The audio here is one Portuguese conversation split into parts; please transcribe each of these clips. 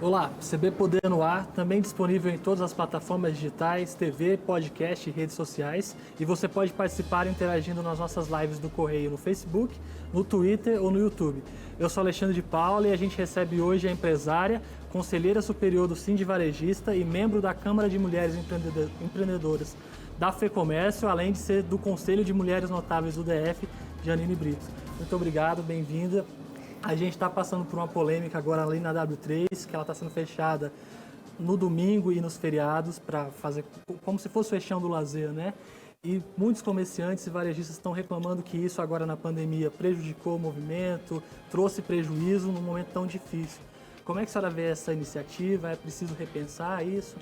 Olá, CB Poder no Ar, também disponível em todas as plataformas digitais, TV, podcast e redes sociais. E você pode participar interagindo nas nossas lives do Correio no Facebook, no Twitter ou no YouTube. Eu sou Alexandre de Paula e a gente recebe hoje a empresária, conselheira superior do Sind Varejista e membro da Câmara de Mulheres Empreendedoras da FEComércio, além de ser do Conselho de Mulheres Notáveis do DF, Janine Brito. Muito obrigado, bem-vinda. A gente está passando por uma polêmica agora ali na W3, que ela está sendo fechada no domingo e nos feriados para fazer como se fosse o eixão do lazer, né? E muitos comerciantes e varejistas estão reclamando que isso agora na pandemia prejudicou o movimento, trouxe prejuízo num momento tão difícil. Como é que a senhora vê essa iniciativa? É preciso repensar isso?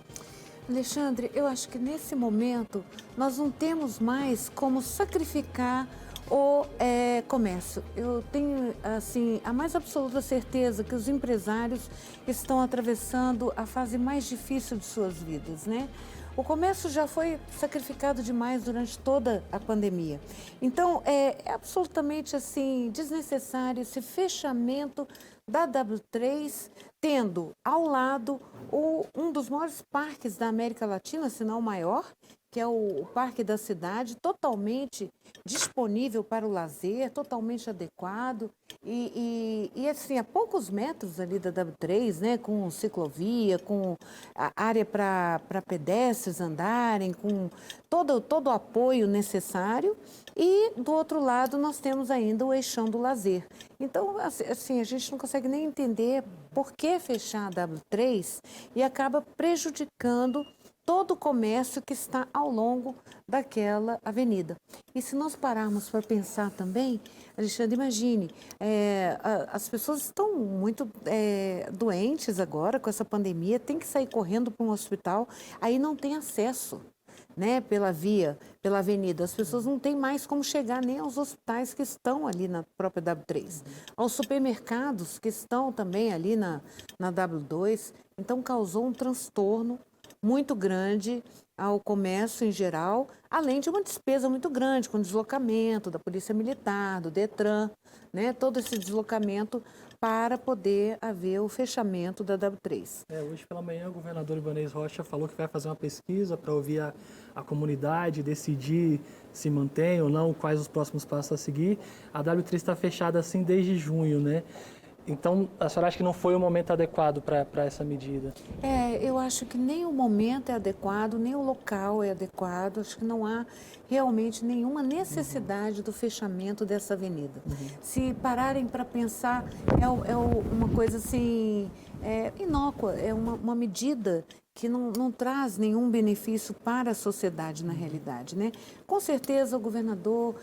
Alexandre, eu acho que nesse momento nós não temos mais como sacrificar o comércio. Eu tenho assim a mais absoluta certeza que os empresários estão atravessando a fase mais difícil de suas vidas, né? O comércio já foi sacrificado demais durante toda a pandemia. Então, é absolutamente assim desnecessário esse fechamento da W3, tendo ao lado um dos maiores parques da América Latina, se não o maior, que é o Parque da Cidade, totalmente disponível para o lazer, totalmente adequado e assim, a poucos metros ali da W3, né, com ciclovia, com a área para pedestres andarem, com todo o apoio necessário. E do outro lado nós temos ainda o eixão do lazer. Então, assim, a gente não consegue nem entender por que fechar a W3 e acaba prejudicando todo o comércio que está ao longo daquela avenida. E se nós pararmos para pensar também, Alexandre, imagine, as pessoas estão muito doentes agora com essa pandemia, tem que sair correndo para um hospital, aí não tem acesso, né, pela avenida. As pessoas não têm mais como chegar nem aos hospitais que estão ali na própria W3, aos supermercados que estão também ali na W2. Então, causou um transtorno muito grande ao comércio em geral, além de uma despesa muito grande com deslocamento da Polícia Militar, do Detran, né, todo esse deslocamento para poder haver o fechamento da W3. Hoje pela manhã o governador Ibanez Rocha falou que vai fazer uma pesquisa para ouvir a comunidade, decidir se mantém ou não, quais os próximos passos a seguir. A W3 está fechada assim desde junho, né? Então, a senhora acha que não foi o momento adequado para essa medida? Eu acho que nem o momento é adequado, nem o local é adequado. Acho que não há realmente nenhuma necessidade do fechamento dessa avenida. Se pararem para pensar, uma coisa assim, inócua, é uma medida que não traz nenhum benefício para a sociedade na realidade, né? Com certeza o governador,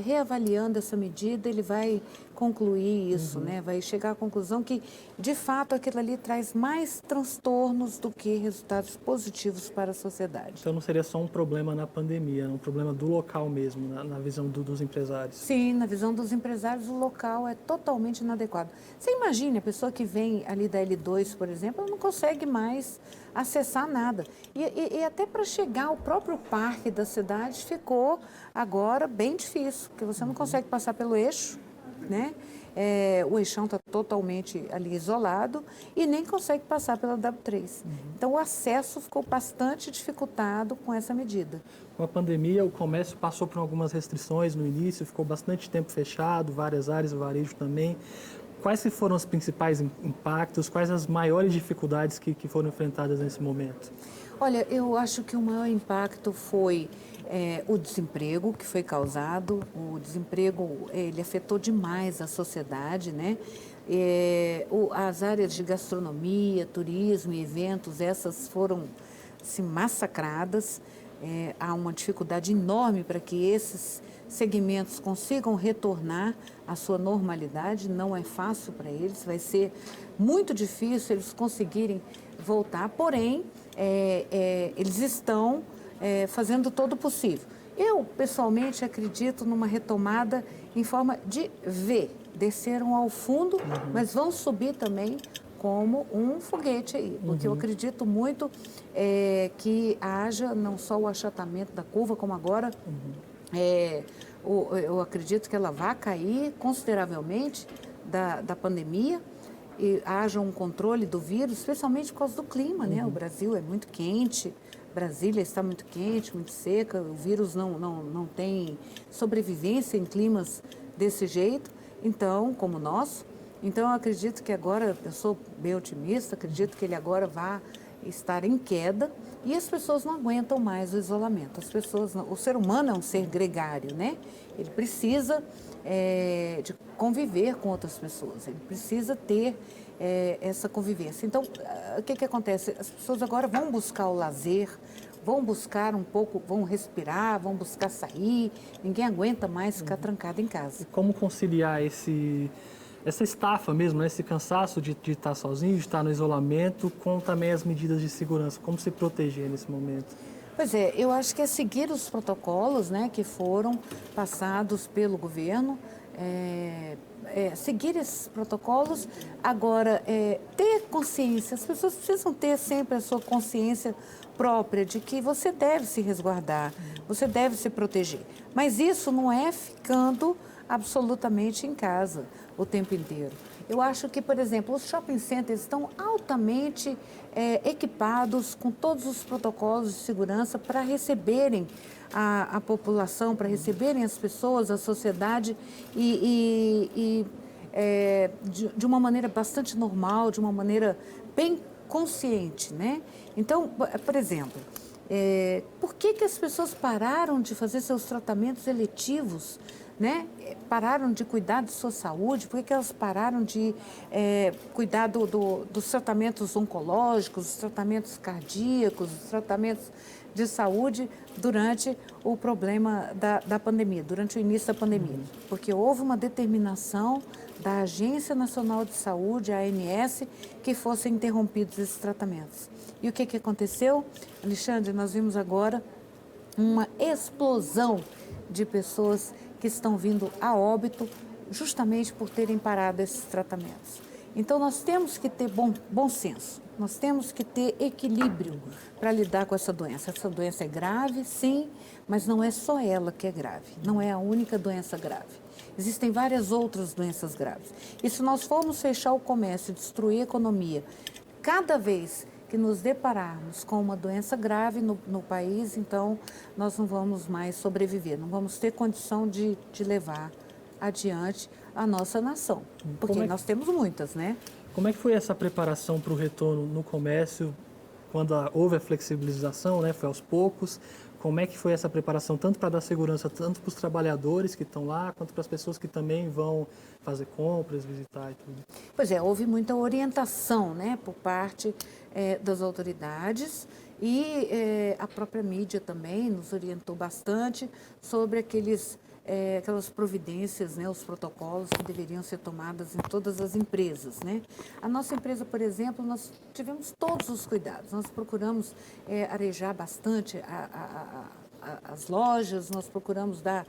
reavaliando essa medida, ele vai concluir isso, né? Vai chegar à conclusão que, de fato, aquilo ali traz mais transtornos do que resultados positivos para a sociedade. Então não seria só um problema na pandemia, um problema do local mesmo, na visão dos empresários? Sim, na visão dos empresários, o local é totalmente inadequado. Você imagine, a pessoa que vem ali da L2, por exemplo, ela não consegue mais acessar nada. E até para chegar ao próprio parque da cidade ficou agora bem difícil, porque você não consegue passar pelo eixo, né? O eixão está totalmente ali isolado e nem consegue passar pela W3. Então o acesso ficou bastante dificultado com essa medida. Com a pandemia, o comércio passou por algumas restrições no início, ficou bastante tempo fechado, várias áreas, o varejo também. Quais foram os principais impactos, quais as maiores dificuldades que foram enfrentadas nesse momento? Olha, eu acho que o maior impacto foi o desemprego que foi causado. O desemprego, ele afetou demais a sociedade, né? As áreas de gastronomia, turismo e eventos, essas foram assim, massacradas. Há uma dificuldade enorme para que esses segmentos consigam retornar à sua normalidade. Não é fácil para eles, vai ser muito difícil eles conseguirem voltar, porém, eles estão fazendo todo o possível. Eu, pessoalmente, acredito numa retomada em forma de V. Desceram ao fundo, mas vão subir também como um foguete aí, porque eu acredito muito que haja não só o achatamento da curva, como agora, eu acredito que ela vai cair consideravelmente da pandemia haja um controle do vírus, especialmente por causa do clima, né? O Brasil é muito quente, Brasília está muito quente, muito seca, o vírus não tem sobrevivência em climas desse jeito, então, como o nosso. Então, eu acredito que agora, eu sou bem otimista, acredito que ele agora vai estar em queda e as pessoas não aguentam mais o isolamento. O ser humano é um ser gregário, né? Ele precisa de conviver com outras pessoas, ele precisa ter essa convivência. Então, o que acontece? As pessoas agora vão buscar o lazer, vão buscar um pouco, vão respirar, vão buscar sair, ninguém aguenta mais ficar trancado em casa. E como conciliar essa estafa mesmo, né? Esse cansaço de estar sozinho, de estar no isolamento, com também as medidas de segurança? Como se proteger nesse momento? Pois é, eu acho que é seguir os protocolos, né, que foram passados pelo governo, seguir esses protocolos. Agora, ter consciência, as pessoas precisam ter sempre a sua consciência própria de que você deve se resguardar, você deve se proteger. Mas isso não é ficando absolutamente em casa o tempo inteiro. Eu acho que, por exemplo, os shopping centers estão altamente equipados com todos os protocolos de segurança para receberem a população, para receberem as pessoas, a sociedade de uma maneira bastante normal, de uma maneira bem consciente, né? Então, por exemplo, por que as pessoas pararam de fazer seus tratamentos eletivos, né? Pararam de cuidar de sua saúde? Por que elas pararam de cuidar dos tratamentos oncológicos, dos tratamentos cardíacos, dos tratamentos de saúde durante o problema da pandemia, durante o início da pandemia? Porque houve uma determinação da Agência Nacional de Saúde, a ANS, que fossem interrompidos esses tratamentos. E o que aconteceu? Alexandre, nós vimos agora uma explosão de pessoas que estão vindo a óbito justamente por terem parado esses tratamentos. Então, nós temos que ter bom senso, nós temos que ter equilíbrio para lidar com essa doença. Essa doença é grave, sim, mas não é só ela que é grave, não é a única doença grave. Existem várias outras doenças graves. E se nós formos fechar o comércio, destruir a economia, cada vez que nos depararmos com uma doença grave no país, então nós não vamos mais sobreviver, não vamos ter condição de levar adiante a nossa nação, porque nós temos muitas, né? Como é que foi essa preparação para o retorno no comércio, quando houve a flexibilização, né? Foi aos poucos. Como é que foi essa preparação, tanto para dar segurança, tanto para os trabalhadores que estão lá, quanto para as pessoas que também vão fazer compras, visitar e tudo? Pois é, houve muita orientação, né, por parte das autoridades e a própria mídia também nos orientou bastante sobre aquelas providências, né, os protocolos que deveriam ser tomados em todas as empresas, né? A nossa empresa, por exemplo, nós tivemos todos os cuidados, nós procuramos arejar bastante as lojas, nós procuramos dar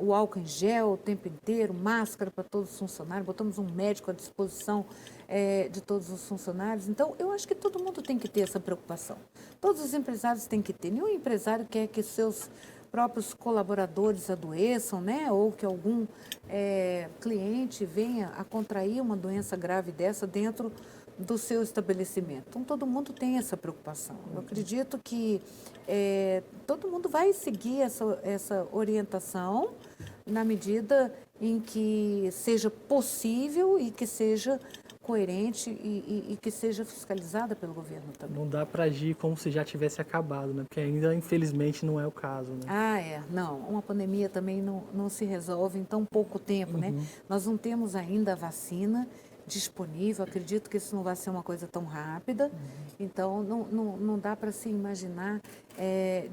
o álcool em gel o tempo inteiro, máscara para todos os funcionários, botamos um médico à disposição de todos os funcionários. Então, eu acho que todo mundo tem que ter essa preocupação. Todos os empresários têm que ter. Nenhum empresário quer que seus próprios colaboradores adoeçam, né? Ou que algum cliente venha a contrair uma doença grave dessa dentro do seu estabelecimento. Então, todo mundo tem essa preocupação. Eu acredito que todo mundo vai seguir essa orientação na medida em que seja possível e que seja coerente e que seja fiscalizada pelo governo também. Não dá para agir como se já tivesse acabado, né? Porque ainda, infelizmente, não é o caso, né? Não. Uma pandemia também não se resolve em tão pouco tempo, né? Nós não temos ainda a vacina disponível, acredito que isso não vai ser uma coisa tão rápida, então não dá para se imaginar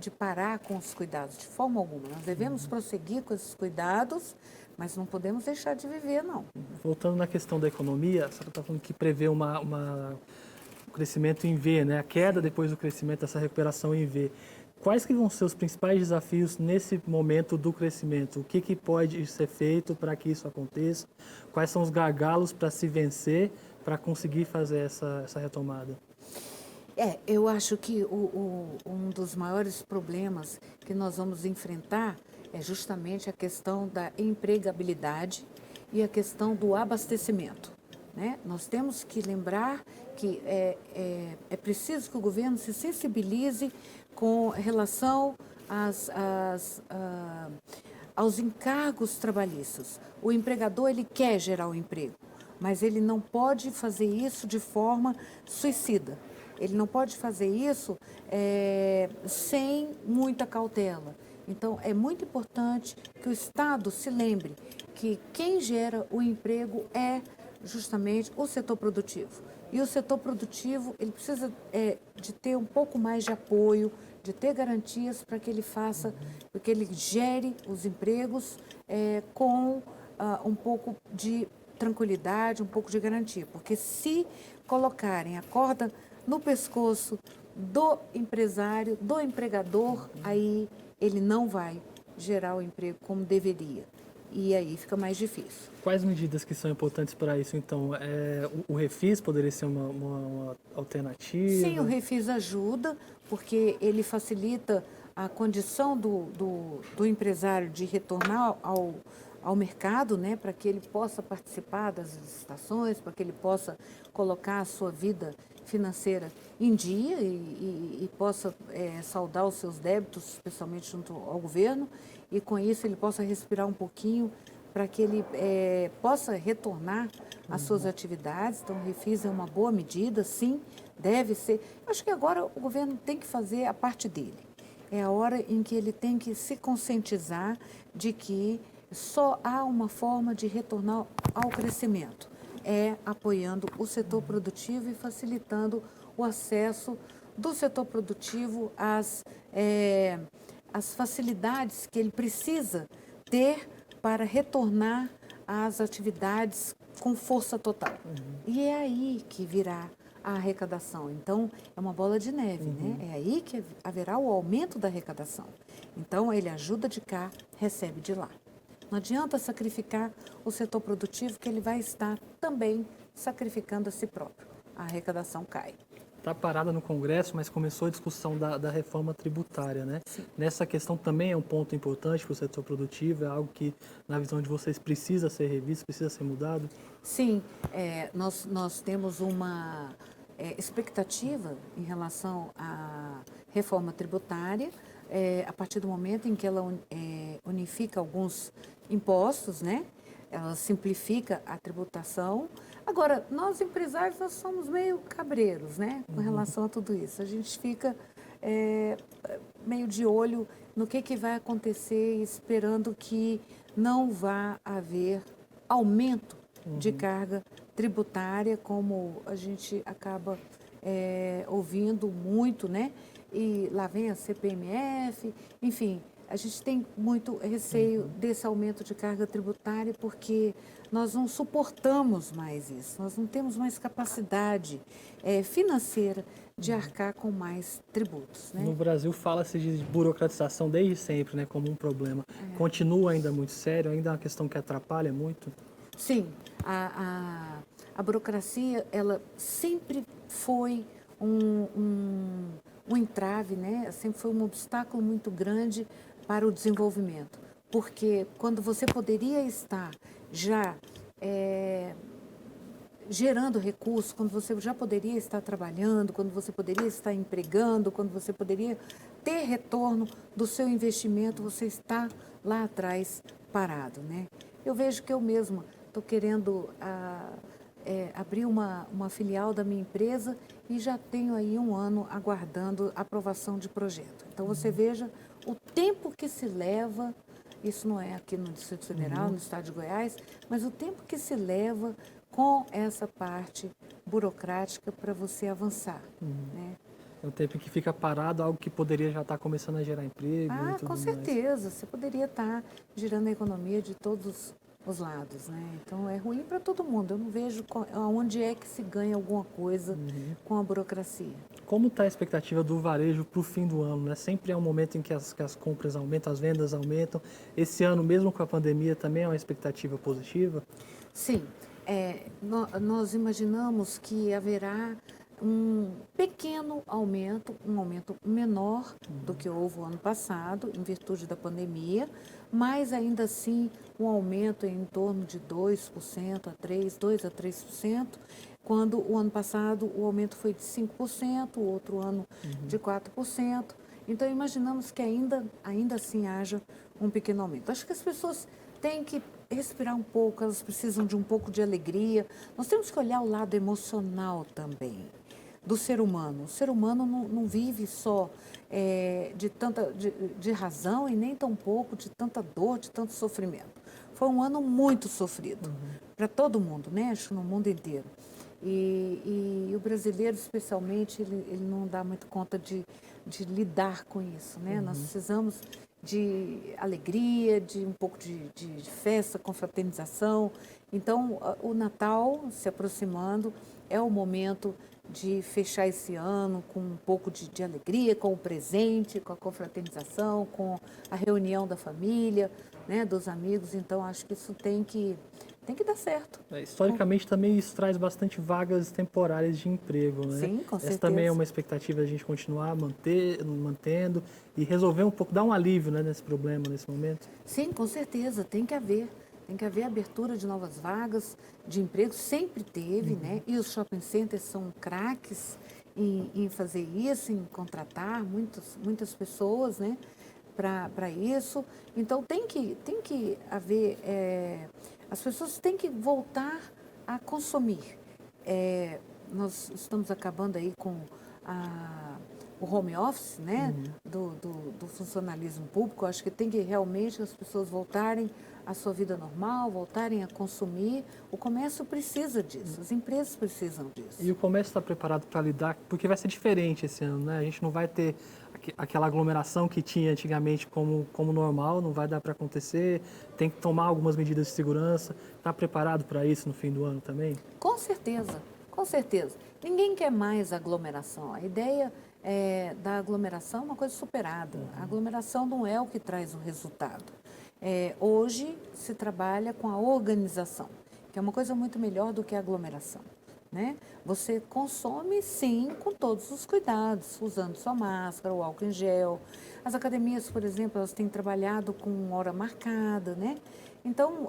de parar com os cuidados, de forma alguma. Nós devemos prosseguir com esses cuidados, mas não podemos deixar de viver, não. Voltando na questão da economia, a senhora está falando que prevê um crescimento em V, né? A queda depois do crescimento, essa recuperação em V. Quais que vão ser os principais desafios nesse momento do crescimento? O que pode ser feito para que isso aconteça? Quais são os gargalos para se vencer, para conseguir fazer essa retomada? Eu acho que um dos maiores problemas que nós vamos enfrentar é justamente a questão da empregabilidade e a questão do abastecimento. né? Nós temos que lembrar que é preciso que o governo se sensibilize com relação aos encargos trabalhistas. O empregador, ele quer gerar o emprego, mas ele não pode fazer isso de forma suicida. Ele não pode fazer isso sem muita cautela. Então, é muito importante que o Estado se lembre que quem gera o emprego é justamente o setor produtivo. E o setor produtivo, ele precisa de ter um pouco mais de apoio, de ter garantias para que ele faça, para que ele gere os empregos com um pouco de tranquilidade, um pouco de garantia. Porque se colocarem a corda no pescoço do empresário, do empregador, aí ele não vai gerar o emprego como deveria. E aí fica mais difícil. Quais medidas que são importantes para isso, então? O Refis poderia ser uma alternativa? Sim, o Refis ajuda, porque ele facilita a condição do empresário de retornar ao mercado, né, para que ele possa participar das licitações, para que ele possa colocar a sua vida financeira em dia e possa saldar os seus débitos, especialmente junto ao governo, e com isso ele possa respirar um pouquinho para que ele possa retornar às suas atividades. Então, o Refis é uma boa medida, sim, deve ser. Acho que agora o governo tem que fazer a parte dele. É a hora em que ele tem que se conscientizar de que só há uma forma de retornar ao crescimento, apoiando o setor produtivo e facilitando o acesso do setor produtivo às facilidades que ele precisa ter para retornar às atividades com força total. E é aí que virá a arrecadação. Então, é uma bola de neve, né? É aí que haverá o aumento da arrecadação. Então, ele ajuda de cá, recebe de lá. Não adianta sacrificar o setor produtivo, que ele vai estar também sacrificando a si próprio. A arrecadação cai. Está parada no Congresso, mas começou a discussão da reforma tributária, né? Sim. Nessa questão também é um ponto importante para o setor produtivo, é algo que, na visão de vocês, precisa ser revisto, precisa ser mudado? Sim, nós temos uma expectativa em relação à reforma tributária, a partir do momento em que ela unifica alguns impostos, né? Ela simplifica a tributação. Agora, nós empresários, nós somos meio cabreiros, né? Com relação a tudo isso. A gente fica meio de olho no que vai acontecer, esperando que não vá haver aumento de carga tributária, como a gente acaba ouvindo muito, né? E lá vem a CPMF, enfim, a gente tem muito receio desse aumento de carga tributária, porque nós não suportamos mais isso, nós não temos mais capacidade financeira de arcar com mais tributos, né? No Brasil fala-se de burocratização desde sempre, né, como um problema. Continua ainda muito sério, ainda é uma questão que atrapalha muito? Sim, a burocracia, ela sempre foi um entrave, né? Sempre foi um obstáculo muito grande para o desenvolvimento. Porque quando você poderia estar já gerando recursos, quando você já poderia estar trabalhando, quando você poderia estar empregando, quando você poderia ter retorno do seu investimento, você está lá atrás parado, né? Eu vejo que eu mesma estou querendo abrir uma filial da minha empresa e já tenho aí 1 ano aguardando aprovação de projeto. Então, você veja o tempo que se leva, isso não é aqui no Distrito Federal, no estado de Goiás, mas o tempo que se leva com essa parte burocrática para você avançar, né? É um tempo que fica parado, algo que poderia já estar começando a gerar emprego e tudo Com mais. certeza, você poderia estar girando a economia de todos os lados, né? Então, é ruim para todo mundo. Eu não vejo onde é que se ganha alguma coisa com a burocracia. Como está a expectativa do varejo para o fim do ano, né? Sempre é um momento em que as compras aumentam, as vendas aumentam. Esse ano, mesmo com a pandemia, também é uma expectativa positiva? Sim, nós imaginamos que haverá um pequeno aumento, um aumento menor do que houve o ano passado, em virtude da pandemia, mas ainda assim um aumento em torno de 2% a 3%, quando o ano passado o aumento foi de 5%, o outro ano de 4%. Então, imaginamos que ainda assim haja um pequeno aumento. Acho que as pessoas têm que respirar um pouco, elas precisam de um pouco de alegria. Nós temos que olhar o lado emocional também do ser humano. O ser humano não vive só de razão e nem tão pouco de tanta dor, de tanto sofrimento. Foi um ano muito sofrido para todo mundo, né? Acho que no mundo inteiro. E o brasileiro, especialmente, ele não dá muito conta de lidar com isso, né? Nós precisamos de alegria, de um pouco de festa, confraternização. Então, o Natal se aproximando é o momento de fechar esse ano com um pouco de alegria, com o presente, com a confraternização, com a reunião da família, né, dos amigos. Então, acho que isso tem que dar certo. Historicamente, também isso traz bastante vagas temporárias de emprego, né? Sim, com certeza. Essa também é uma expectativa a gente continuar mantendo e resolver um pouco, dar um alívio, né, nesse problema, nesse momento? Sim, com certeza, tem que haver. Tem que haver abertura de novas vagas de emprego, sempre teve, né? E os shopping centers são craques em fazer isso, em contratar muitas pessoas, né? Para isso. Então, tem que haver... as pessoas têm que voltar a consumir. Nós estamos acabando aí com o home office, né? Do funcionalismo público. Acho que tem que realmente as pessoas voltarem à sua vida normal, voltarem a consumir. O comércio precisa disso, as empresas precisam disso. E o comércio está preparado para lidar, porque vai ser diferente esse ano, né? A gente não vai ter aquela aglomeração que tinha antigamente como normal, não vai dar para acontecer, tem que tomar algumas medidas de segurança. Está preparado para isso no fim do ano também? Com certeza, com certeza. Ninguém quer mais aglomeração. A ideia da aglomeração é uma coisa superada. A aglomeração não é o que traz o resultado. Hoje se trabalha com a organização, que é uma coisa muito melhor do que a aglomeração, né? Você consome, sim, com todos os cuidados, usando sua máscara, o álcool em gel. As academias, por exemplo, elas têm trabalhado com hora marcada, né? Então,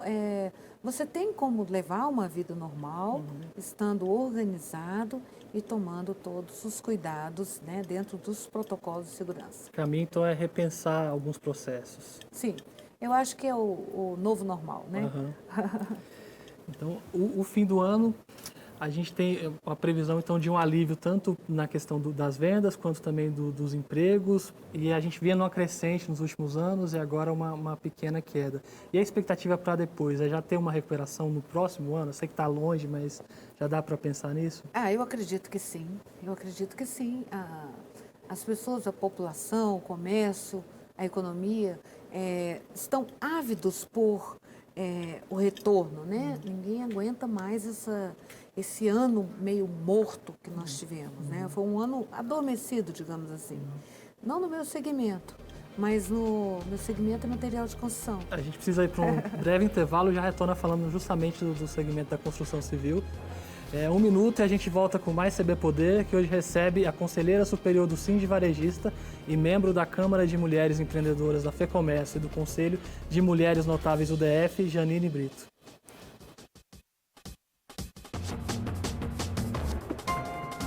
você tem como levar uma vida normal, estando organizado e tomando todos os cuidados, né, dentro dos protocolos de segurança. O caminho, então, é repensar alguns processos. Sim, eu acho que é o novo normal, né? Então, o fim do ano, a gente tem a previsão, então, de um alívio tanto na questão das vendas, quanto também dos empregos, e a gente via numa crescente nos últimos anos e agora uma pequena queda. E a expectativa para depois é já ter uma recuperação no próximo ano? Eu sei que está longe, mas já dá para pensar nisso? Eu acredito que sim, As pessoas, a população, o comércio, a economia, estão ávidos por o retorno, né? Ninguém aguenta mais esse ano meio morto que nós tivemos, né? Foi um ano adormecido, digamos assim. Não no meu segmento, mas no meu segmento é material de construção. A gente precisa ir para um breve intervalo e já retorna falando justamente do segmento da construção civil. 1 minuto e a gente volta com mais CB Poder, que hoje recebe a Conselheira Superior do Sindi Varejista e membro da Câmara de Mulheres Empreendedoras da FEComércio e do Conselho de Mulheres Notáveis UDF, Janine Brito.